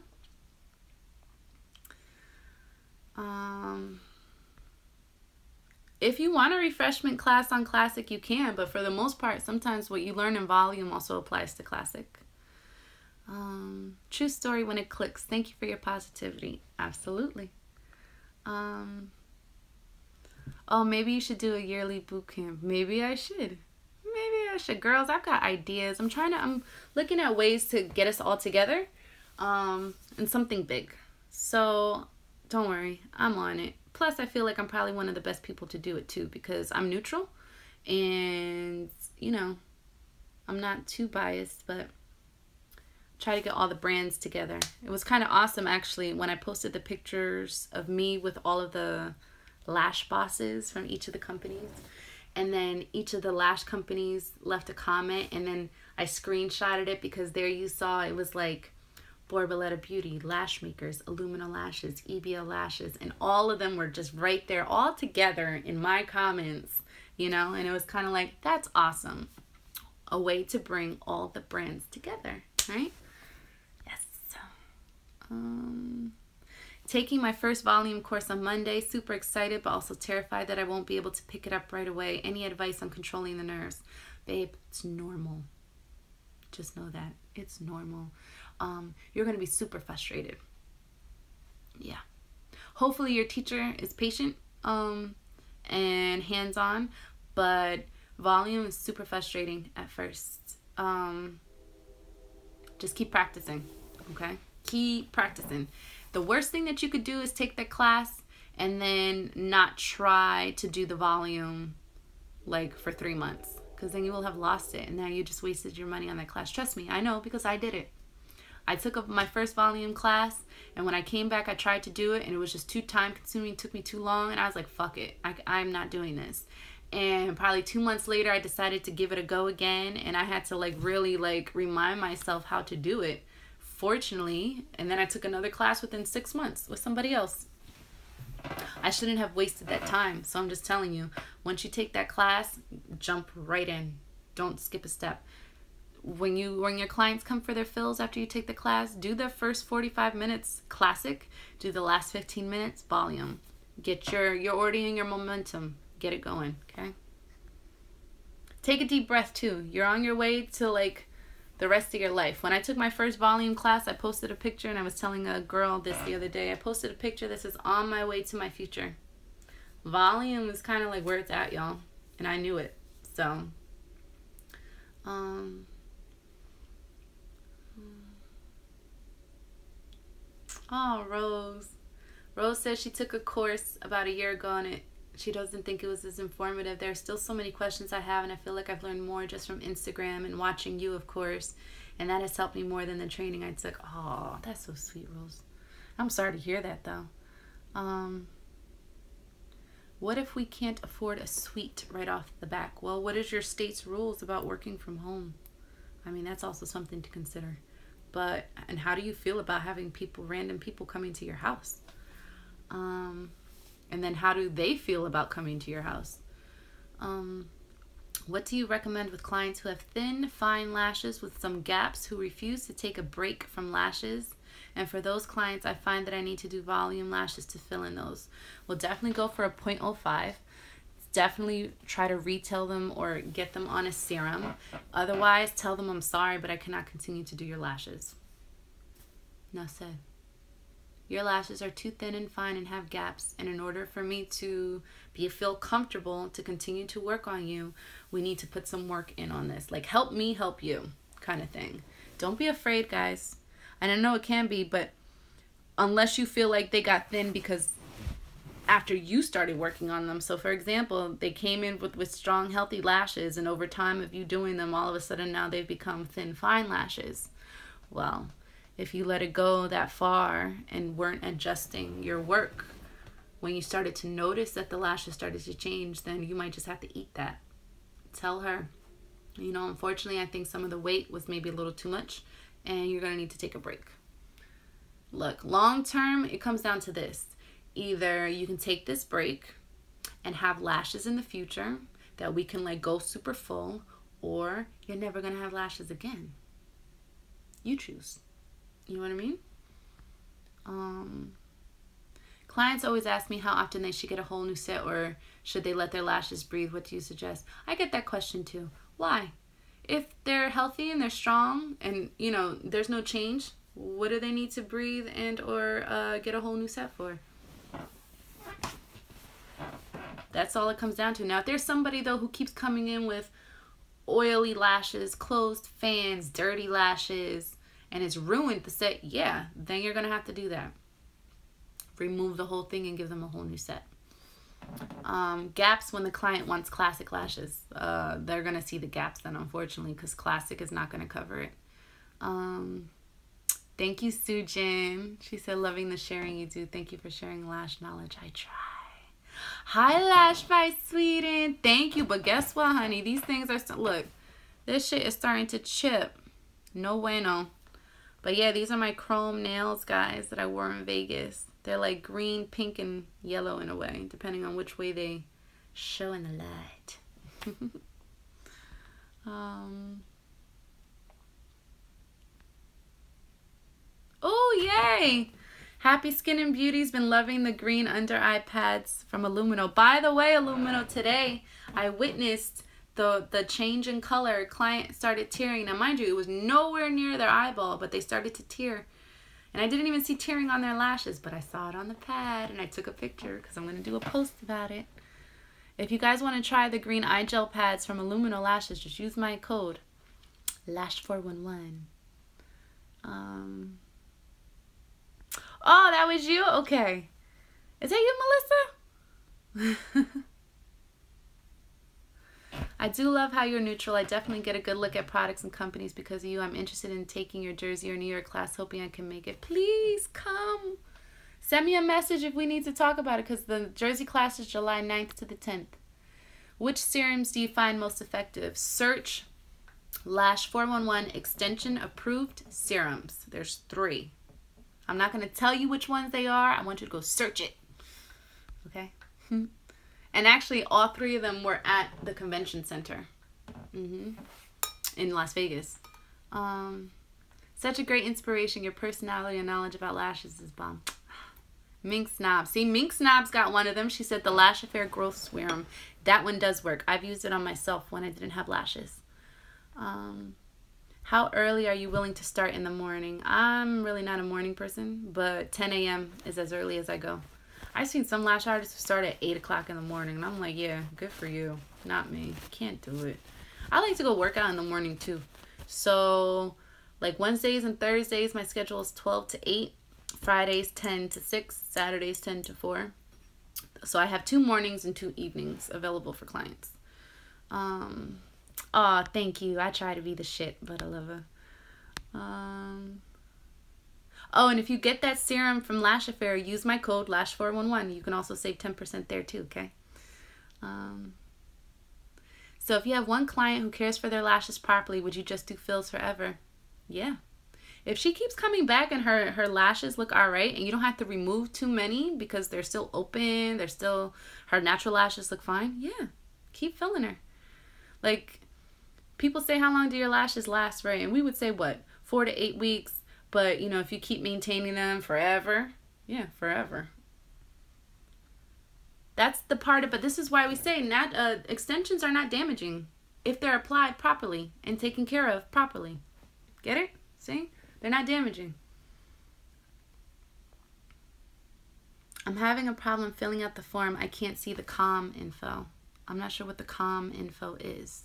If you want a refreshment class on classic, you can, but for the most part, sometimes what you learn in volume also applies to classic. True story when it clicks. Thank you for your positivity. Absolutely. Oh, maybe you should do a yearly boot camp. Maybe I should. Girls, I've got ideas. I'm looking at ways to get us all together, and something big. So don't worry, I'm on it. Plus, I feel like I'm probably one of the best people to do it too, because I'm neutral and, you know, I'm not too biased, but try to get all the brands together. It was kind of awesome, actually, when I posted the pictures of me with all of the lash bosses from each of the companies. And then each of the lash companies left a comment, and then I screenshotted it because there you saw it was like Borboleta Beauty, Lash Makers, Illumina Lashes, EBL Lashes, and all of them were just right there all together in my comments, you know, and it was kind of like, that's awesome. A way to bring all the brands together, right? Yes. Taking my first volume course on Monday. Super excited, but also terrified that I won't be able to pick it up right away. Any advice on controlling the nerves? Babe, it's normal. Just know that. It's normal. You're going to be super frustrated. Yeah. Hopefully your teacher is patient and hands-on, but volume is super frustrating at first. Just keep practicing, okay? Keep practicing. The worst thing that you could do is take that class and then not try to do the volume like for 3 months, because then you will have lost it and now you just wasted your money on that class. Trust me, I know, because I did it. I took my first volume class, and when I came back I tried to do it and it was just too time consuming. It took me too long, and I was like, fuck it, I'm not doing this. And probably 2 months later I decided to give it a go again, and I had to really remind myself how to do it, fortunately. And then I took another class within 6 months with somebody else. I shouldn't have wasted that time. So I'm just telling you, once you take that class, jump right in. Don't skip a step. When your clients come for their fills after you take the class, do the first 45 minutes classic, do the last 15 minutes volume. Get you're already in your momentum. Get it going, okay? take a deep breath too. You're on your way to like the rest of your life. When I took my first volume class, I posted a picture, and I was telling a girl this the other day. I posted a picture that says, on my way to my future. Volume is kind of like where it's at, y'all. And I knew it. So, oh, Rose. Rose says she took a course about a year ago, and she doesn't think it was as informative. There are still so many questions I have, and I feel like I've learned more just from Instagram and watching you, of course. And that has helped me more than the training I took. Oh, that's so sweet, Rose. I'm sorry to hear that, though. What if we can't afford a suite right off the back? Well, what is your state's rules about working from home? I mean, that's also something to consider. And how do you feel about having random people coming to your house? And then how do they feel about coming to your house? What do you recommend with clients who have thin, fine lashes with some gaps, who refuse to take a break from lashes? And for those clients, I find that I need to do volume lashes to fill in those. We'll definitely go for a 0.05. Definitely try to retail them or get them on a serum. Otherwise, tell them I'm sorry, but I cannot continue to do your lashes. No said. Your lashes are too thin and fine and have gaps. And in order for me to feel comfortable to continue to work on you, we need to put some work in on this. Like, help me help you kind of thing. Don't be afraid, guys. And I know it can be, but unless you feel like they got thin because after you started working on them. So, for example, they came in with strong, healthy lashes, and over time of you doing them, all of a sudden now they've become thin, fine lashes. Well, if you let it go that far and weren't adjusting your work, when you started to notice that the lashes started to change, then you might just have to eat that. Tell her, unfortunately, I think some of the weight was maybe a little too much, and you're going to need to take a break. Look, long term, it comes down to this. Either you can take this break and have lashes in the future that we can let go super full, or you're never going to have lashes again. You choose. You know what I mean? Clients always ask me how often they should get a whole new set, or should they let their lashes breathe. What do you suggest? I get that question too. Why? If they're healthy and they're strong and, there's no change, what do they need to breathe and or get a whole new set for? That's all it comes down to. Now, if there's somebody, though, who keeps coming in with oily lashes, closed fans, dirty lashes, and it's ruined the set, yeah, then you're going to have to do that. Remove the whole thing and give them a whole new set. Gaps when the client wants classic lashes. They're going to see the gaps then, unfortunately, because classic is not going to cover it. Thank you, Sujin. She said, loving the sharing you do. Thank you for sharing lash knowledge. I try. Hi, Lash by Sweden. Thank you. But guess what, honey? These things are... Look, this shit is starting to chip. No bueno. But yeah, these are my chrome nails, guys, that I wore in Vegas. They're like green, pink, and yellow in a way, depending on which way they show in the light. Oh, yay! Happy Skin and Beauty's been loving the green under eye pads from Illumino. By the way, Illumino, today I witnessed the change in color. Client started tearing. Now, mind you, it was nowhere near their eyeball, but they started to tear. And I didn't even see tearing on their lashes, but I saw it on the pad, and I took a picture because I'm going to do a post about it. If you guys want to try the green eye gel pads from Illumino Lashes, just use my code, LASH411. Oh, that was you? Okay. Is that you, Melissa? I do love how you're neutral. I definitely get a good look at products and companies because of you. I'm interested in taking your Jersey or New York class, hoping I can make it. Please come. Send me a message if we need to talk about it because the Jersey class is July 9th to the 10th. Which serums do you find most effective? Search LASH411 extension approved serums. There's 3. I'm not going to tell you which ones they are. I want you to go search it. Okay? And actually, all 3 of them were at the convention center in Las Vegas. Such a great inspiration. Your personality and knowledge about lashes is bomb. Mink Snob. See, Mink Snob's got one of them. She said the Lash Affair Growth Serum. That one does work. I've used it on myself when I didn't have lashes. How early are you willing to start in the morning? I'm really not a morning person, but 10 a.m. is as early as I go. I've seen some lash artists who start at 8 o'clock in the morning, and I'm like, yeah, good for you. Not me. Can't do it. I like to go work out in the morning, too. So, like Wednesdays and Thursdays, my schedule is 12 to 8. Fridays, 10 to 6. Saturdays, 10 to 4. So, I have 2 mornings and 2 evenings available for clients. Oh, thank you. I try to be the shit, but I love her. Oh, and if you get that serum from Lash Affair, use my code LASH411. You can also save 10% there too, okay? So if you have one client who cares for their lashes properly, would you just do fills forever? Yeah. If she keeps coming back and her lashes look all right, and you don't have to remove too many because they're still open, her natural lashes look fine, yeah, keep filling her. Like, people say, how long do your lashes last, right? And we would say, what, 4 to 8 weeks? But, you know, if you keep maintaining them forever, yeah, forever. That's the part of, but this is why we say extensions are not damaging if they're applied properly and taken care of properly. Get it? See? They're not damaging. I'm having a problem filling out the form. I can't see the COM info. I'm not sure what the COM info is.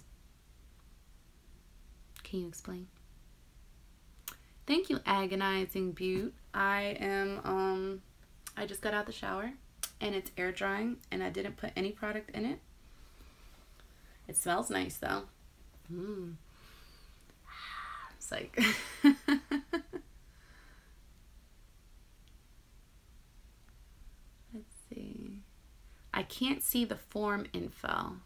Can you explain? Thank you, Agonizing Butte. I just got out the shower and it's air drying and I didn't put any product in it. It smells nice though. It's like let's see. I can't see the form info.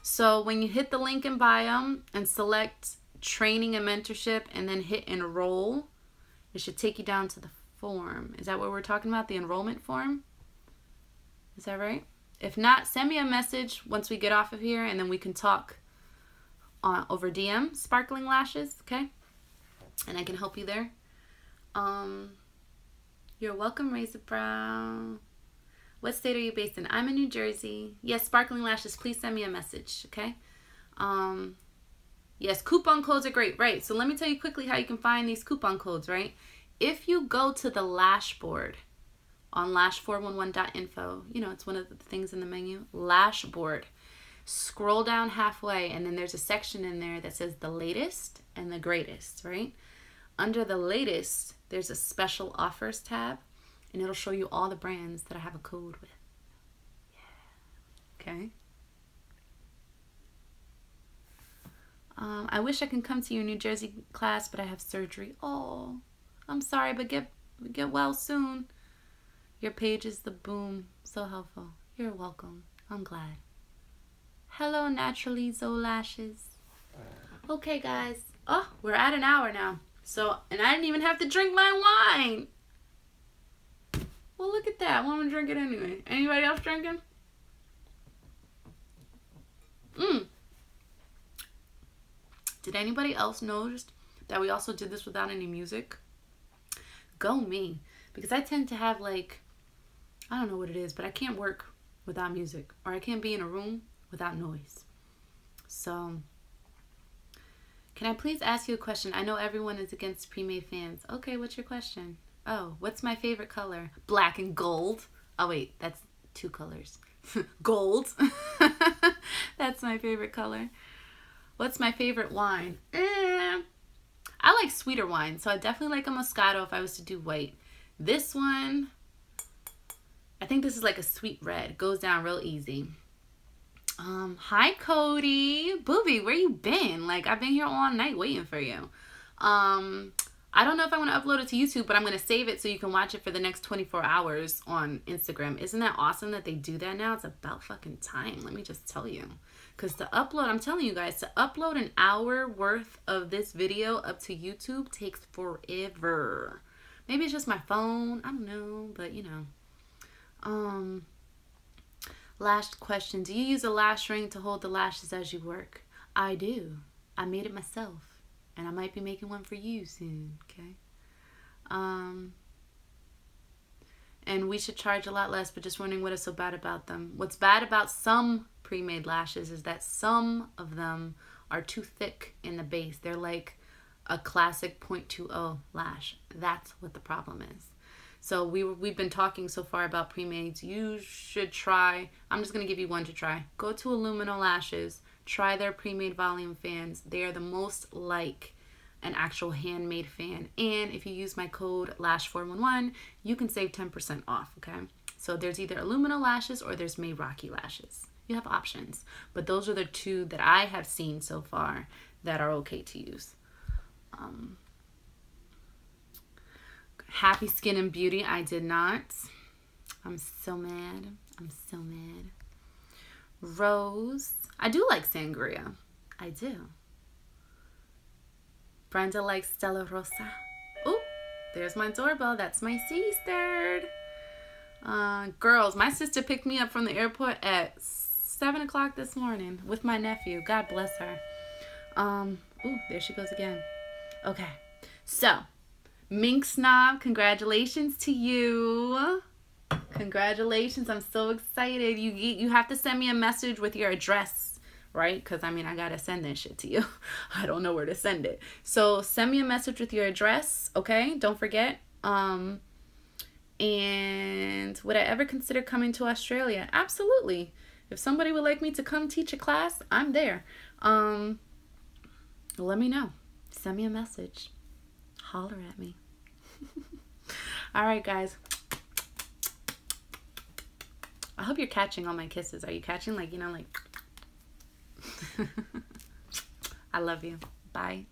So when you hit the link in bio and select training and mentorship and then hit enroll, it should take you down to the form. Is that what we're talking about? The enrollment form? Is that right? If not, send me a message once we get off of here and then we can talk over DM, Sparkling Lashes, okay? And I can help you there. You're welcome, Razor Brow. What state are you based in? I'm in New Jersey. Yes, Sparkling Lashes, please send me a message, okay? Yes, coupon codes are great, right? So let me tell you quickly how you can find these coupon codes, right? If you go to the Lash board on lash411.info, you know, it's one of the things in the menu, Lash board. Scroll down halfway, and then there's a section in there that says the latest and the greatest, right? Under the latest, there's a special offers tab, and it'll show you all the brands that I have a code with. Yeah. Okay. I wish I can come to your New Jersey class, but I have surgery. Oh, I'm sorry, but get well soon. Your page is the boom. So helpful. You're welcome. I'm glad. Hello, Naturally Zoe Lashes. Okay, guys. Oh, we're at an hour now. So, and I didn't even have to drink my wine. Well, look at that. I want to drink it anyway. Anybody else drinking? Did anybody else notice that we also did this without any music? Go me. Because I tend to have like, I don't know what it is, but I can't work without music. Or I can't be in a room without noise. So, can I please ask you a question? I know everyone is against pre-made fans. Okay, what's your question? Oh, what's my favorite color? Black and gold. Oh wait, that's 2 colors. Gold. That's my favorite color. What's my favorite wine? I like sweeter wine, so I definitely like a Moscato if I was to do white. This one, I think this is like a sweet red. It goes down real easy. Hi Cody. Booby, where you been? Like, I've been here all night waiting for you. I don't know if I want to upload it to YouTube, but I'm going to save it so you can watch it for the next 24 hours on Instagram. Isn't that awesome that they do that now? It's about fucking time. Let me just tell you. Because to upload, I'm telling you guys, to upload an hour worth of this video up to YouTube takes forever. Maybe it's just my phone. I don't know, but you know. Last question. Do you use a lash ring to hold the lashes as you work? I do. I made it myself. And I might be making one for you soon, okay? and we should charge a lot less, but just wondering what is so bad about them. What's bad about some pre-made lashes is that some of them are too thick in the base. They're like a classic 0.20 lash. That's what the problem is. So we've been talking so far about pre-mades. You should try, I'm just going to give you one to try. Go to Illumino Lashes. Try their pre-made volume fans. They are the most like an actual handmade fan. And if you use my code LASH411, you can save 10% off, okay? So there's either Illumino Lashes or there's Made Rocky Lashes. You have options. But those are the two that I have seen so far that are okay to use. Happy Skin and Beauty, I did not. I'm so mad. I'm so mad. Rose, I do like sangria. I do. Brenda likes Stella Rosa. Oh, there's my doorbell. That's my sister. Girls, my sister picked me up from the airport at 7 o'clock this morning with my nephew. God bless her. Ooh, there she goes again. Okay, so Mink Snob, congratulations to you. Congratulations, I'm so excited. You have to send me a message with your address, right? Because, I mean, I got to send that shit to you. I don't know where to send it. So send me a message with your address, okay? Don't forget. And would I ever consider coming to Australia? Absolutely. If somebody would like me to come teach a class, I'm there. Let me know. Send me a message. Holler at me. All right, guys. I hope you're catching all my kisses. Are you catching, like, you know, like... I love you. Bye.